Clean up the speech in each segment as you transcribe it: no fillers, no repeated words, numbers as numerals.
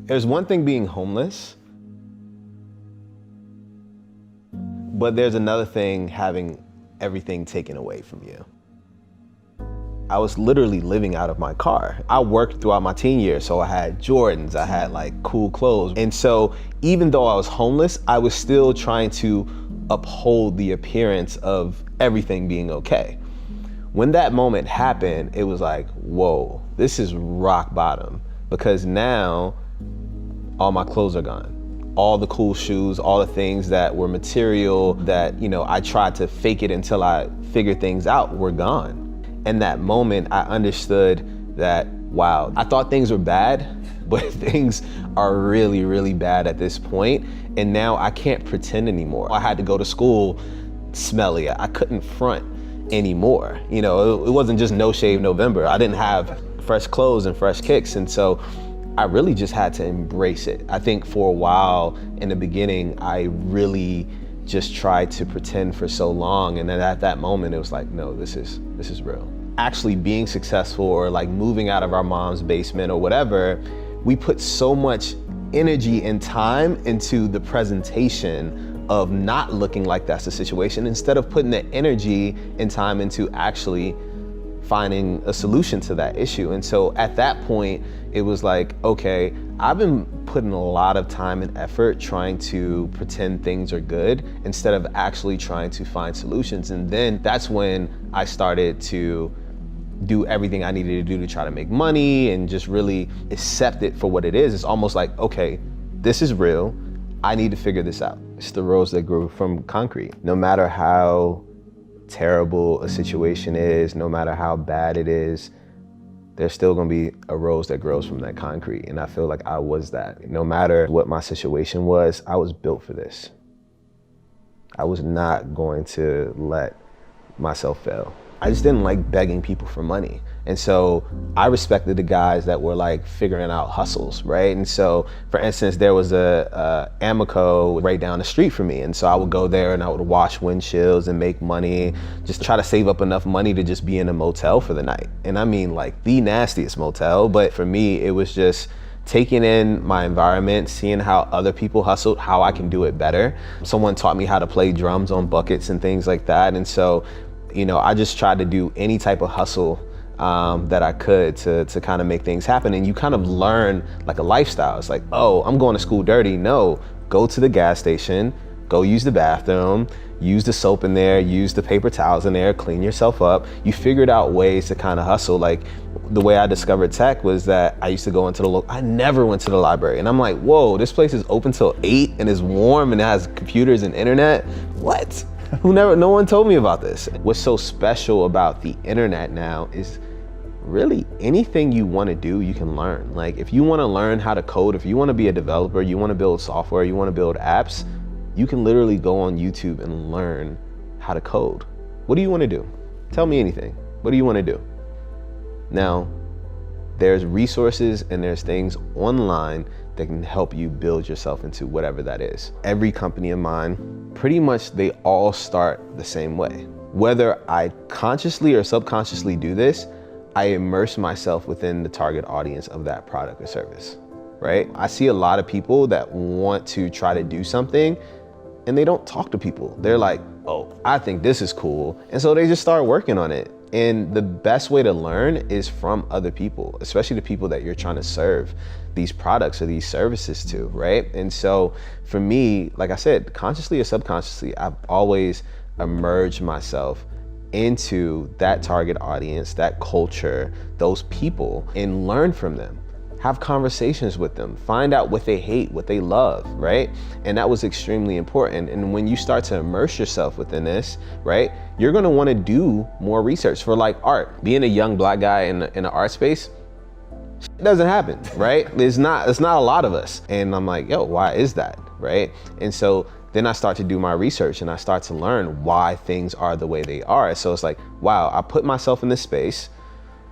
There's one thing being homeless, but there's another thing having everything taken away from you. I was literally living out of my car. I worked throughout my teen years, so I had Jordans, I had like cool clothes. And so even though I was homeless, I was still trying to uphold the appearance of everything being okay. When that moment happened, it was like, whoa, this is rock bottom, because now all my clothes are gone. All the cool shoes, all the things that were material that, I tried to fake it until I figured things out were gone. In that moment, I understood that, wow, I thought things were bad, but things are really, really bad at this point. And now I can't pretend anymore. I had to go to school smelly. I couldn't front anymore. It wasn't just no shave November. I didn't have fresh clothes and fresh kicks. And so I really just had to embrace it. I think for a while in the beginning, I really just tried to pretend for so long. And then at that moment, it was like, no, this is real. Actually being successful, or like moving out of our mom's basement or whatever, we put so much energy and time into the presentation of not looking like that's the situation, instead of putting the energy and time into actually finding a solution to that issue. And so at that point, it was like, okay, I've been putting a lot of time and effort trying to pretend things are good instead of actually trying to find solutions. And then that's when I started to do everything I needed to do to try to make money and just really accept it for what it is. It's almost like, okay, this is real. I need to figure this out. It's the rose that grew from concrete. No matter how terrible a situation is, no matter how bad it is, there's still gonna be a rose that grows from that concrete. And I feel like I was that. No matter what my situation was, I was built for this. I was not going to let myself fail. I just didn't like begging people for money. And so I respected the guys that were like figuring out hustles, right? And so for instance, there was a Amoco right down the street from me. And so I would go there and I would wash windshields and make money, just try to save up enough money to just be in a motel for the night. And I mean like the nastiest motel, but for me, it was just taking in my environment, seeing how other people hustled, how I can do it better. Someone taught me how to play drums on buckets and things like that. And so, I just tried to do any type of hustle that I could to kind of make things happen. And you kind of learn like a lifestyle. It's like, oh, I'm going to school dirty. No, go to the gas station, go use the bathroom, use the soap in there, use the paper towels in there, clean yourself up. You figured out ways to kind of hustle. Like the way I discovered tech was that I used to go into I never went to the library. And I'm like, whoa, this place is open till 8 and it's warm and it has computers and internet. What? No one told me about this. What's so special about the internet now is really anything you want to do, you can learn. Like if you want to learn how to code, if you want to be a developer, you want to build software, you want to build apps, you can literally go on YouTube and learn how to code. What do you want to do? Tell me anything. What do you want to do? Now, there's resources and there's things online that can help you build yourself into whatever that is. Every company of mine, pretty much they all start the same way. Whether I consciously or subconsciously do this, I immerse myself within the target audience of that product or service, right? I see a lot of people that want to try to do something and they don't talk to people. They're like, oh, I think this is cool. And so they just start working on it. And the best way to learn is from other people, especially the people that you're trying to serve these products or these services to, right? And so for me, like I said, consciously or subconsciously, I've always immersed myself into that target audience, that culture, those people, and learn from them. Have conversations with them, find out what they hate, what they love, right? And that was extremely important. And when you start to immerse yourself within this, right, you're gonna wanna do more research for like art. Being a young Black guy in the art space, it doesn't happen, right? It's not a lot of us. And I'm like, yo, why is that, right? And so then I start to do my research and I start to learn why things are the way they are. So it's like, wow, I put myself in this space,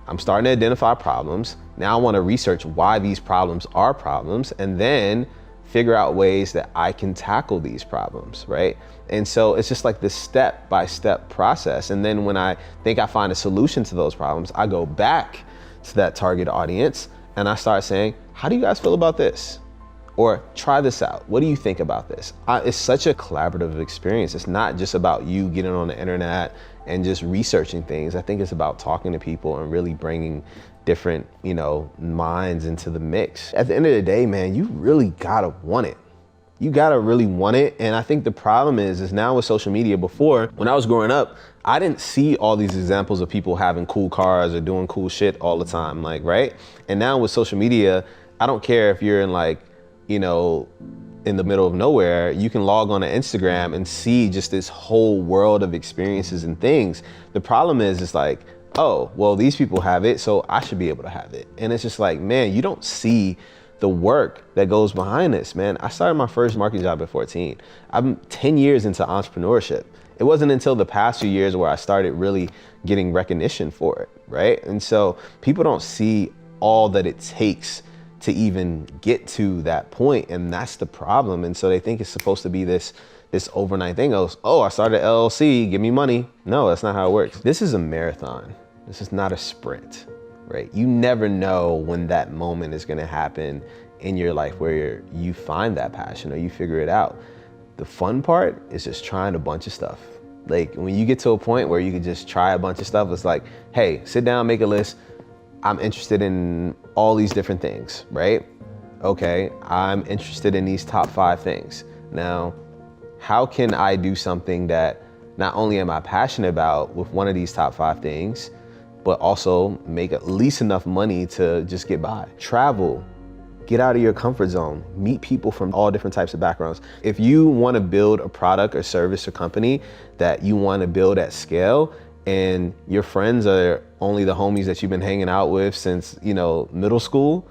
I'm starting to identify problems. Now I want to research why these problems are problems and then figure out ways that I can tackle these problems, right? And so it's just like this step-by-step process. And then when I think I find a solution to those problems, I go back to that target audience and I start saying, how do you guys feel about this? Or try this out. What do you think about this? It's such a collaborative experience. It's not just about you getting on the internet and just researching things. I think it's about talking to people and really bringing different, minds into the mix. At the end of the day, man, you really gotta want it. You gotta really want it. And I think the problem is now with social media. Before, when I was growing up, I didn't see all these examples of people having cool cars or doing cool shit all the time, right? And now with social media, I don't care if you're in the middle of nowhere, you can log on to Instagram and see just this whole world of experiences and things. The problem is, it's like, oh, well, these people have it, so I should be able to have it. And it's just like, man, you don't see the work that goes behind this, man. I started my first marketing job at 14. I'm 10 years into entrepreneurship. It wasn't until the past few years where I started really getting recognition for it, right? And so people don't see all that it takes to even get to that point, and that's the problem. And so they think it's supposed to be this overnight thing. Oh, I started an LLC, give me money. No, that's not how it works. This is a marathon. This is not a sprint, right? You never know when that moment is gonna happen in your life where you find that passion or you figure it out. The fun part is just trying a bunch of stuff. Like when you get to a point where you can just try a bunch of stuff, it's like, hey, sit down, make a list. I'm interested in all these different things, right? Okay, I'm interested in these top 5 things. Now, how can I do something that not only am I passionate about with one of these top 5 things, but also make at least enough money to just get by? Travel, get out of your comfort zone, meet people from all different types of backgrounds. If you wanna build a product or service or company that you wanna build at scale, and your friends are only the homies that you've been hanging out with since, middle school,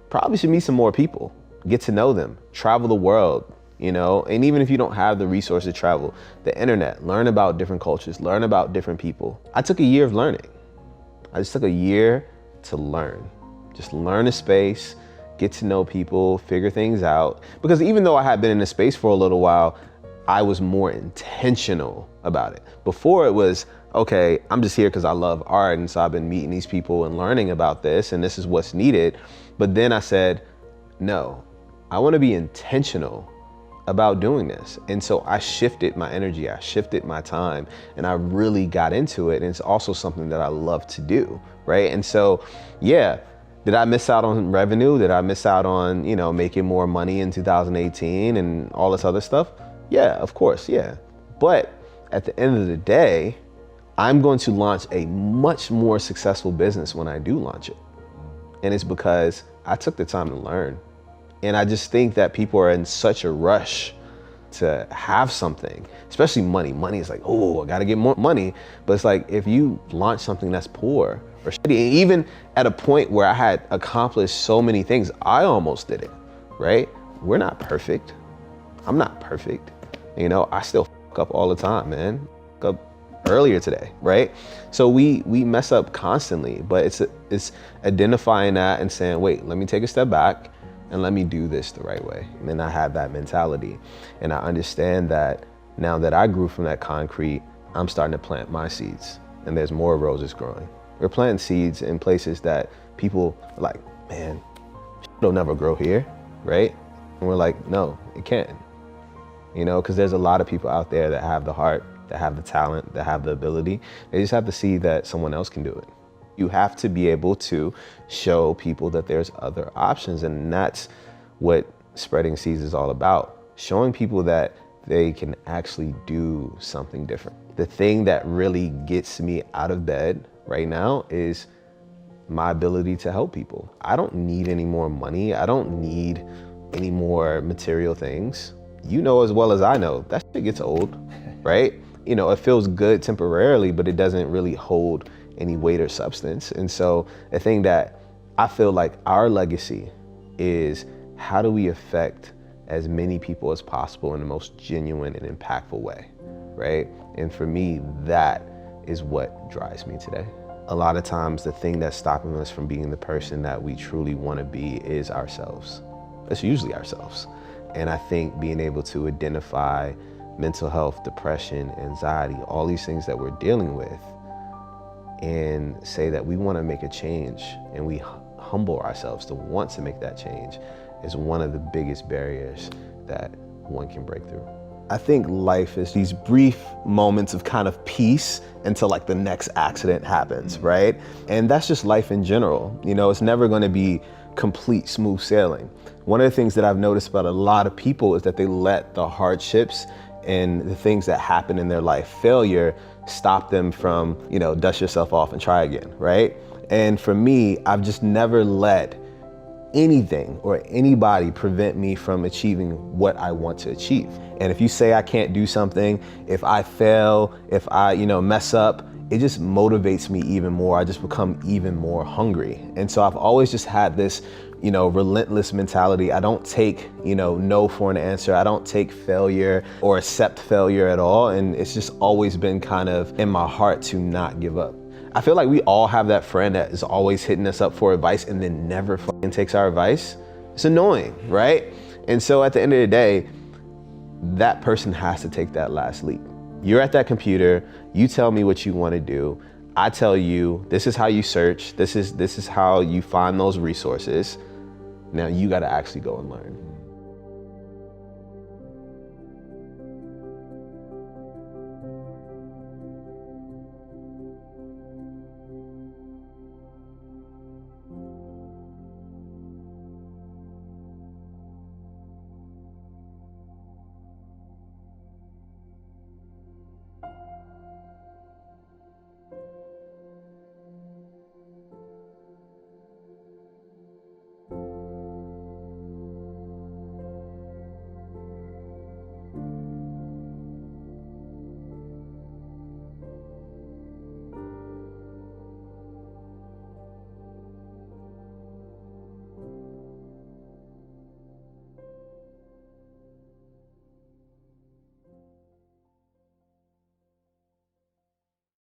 probably should meet some more people, get to know them, travel the world, and even if you don't have the resources to travel, the internet, learn about different cultures, learn about different people. I took a year of learning. I just took a year to learn. Just learn the space, get to know people, figure things out. Because even though I had been in the space for a little while, I was more intentional about it. Before it was, okay, I'm just here because I love art, and so I've been meeting these people and learning about this, and this is what's needed. But then I said, no, I want to be intentional about doing this. And so I shifted my energy, I shifted my time, and I really got into it. And it's also something that I love to do, right? And so, yeah, did I miss out on revenue? Did I miss out on, making more money in 2018 and all this other stuff? Yeah, of course, yeah. But at the end of the day, I'm going to launch a much more successful business when I do launch it. And it's because I took the time to learn. And I just think that people are in such a rush to have something, especially money. Money is like, oh, I gotta get more money. But it's like, if you launch something that's poor or shitty, and even at a point where I had accomplished so many things, I almost did it, right? We're not perfect. I'm not perfect. I still fuck up all the time, man. Fuck up earlier today, right? So we mess up constantly, but it's identifying that and saying, wait, let me take a step back and let me do this the right way. And then I have that mentality. And I understand that now that I grew from that concrete, I'm starting to plant my seeds, and there's more roses growing. We're planting seeds in places that people are like, man, it'll never grow here, right? And we're like, no, it can. Because there's a lot of people out there that have the heart, that have the talent, that have the ability. They just have to see that someone else can do it. You have to be able to show people that there's other options, and that's what spreading seeds is all about. Showing people that they can actually do something different. The thing that really gets me out of bed right now is my ability to help people. I don't need any more money. I don't need any more material things. You know as well as I know, that shit gets old, right? It feels good temporarily, but it doesn't really hold any weight or substance. And so the thing that I feel like our legacy is, how do we affect as many people as possible in the most genuine and impactful way, right? And for me, that is what drives me today. A lot of times the thing that's stopping us from being the person that we truly want to be is ourselves. It's usually ourselves. And I think being able to identify mental health, depression, anxiety, all these things that we're dealing with, and say that we want to make a change, and we humble ourselves to want to make that change, is one of the biggest barriers that one can break through. I think life is these brief moments of kind of peace until like the next accident happens, right? And that's just life in general. You know, it's never gonna be complete smooth sailing. One of the things that I've noticed about a lot of people is that they let the hardships and the things that happen in their life, failure, stop them from, you know, dust yourself off and try again, right? And for me, I've just never let anything or anybody prevent me from achieving what I want to achieve. And if you say I can't do something, if I fail, if I, you know, mess up, it just motivates me even more. I just become even more hungry. And so I've always just had this, you know, relentless mentality. I don't take, you know, no for an answer. I don't take failure or accept failure at all. And it's just always been kind of in my heart to not give up. I feel like we all have that friend that is always hitting us up for advice and then never fucking takes our advice. It's annoying, right? And so at the end of the day, that person has to take that last leap. You're at that computer, you tell me what you want to do. I tell you, this is how you search. This is how you find those resources. Now you got to actually go and learn.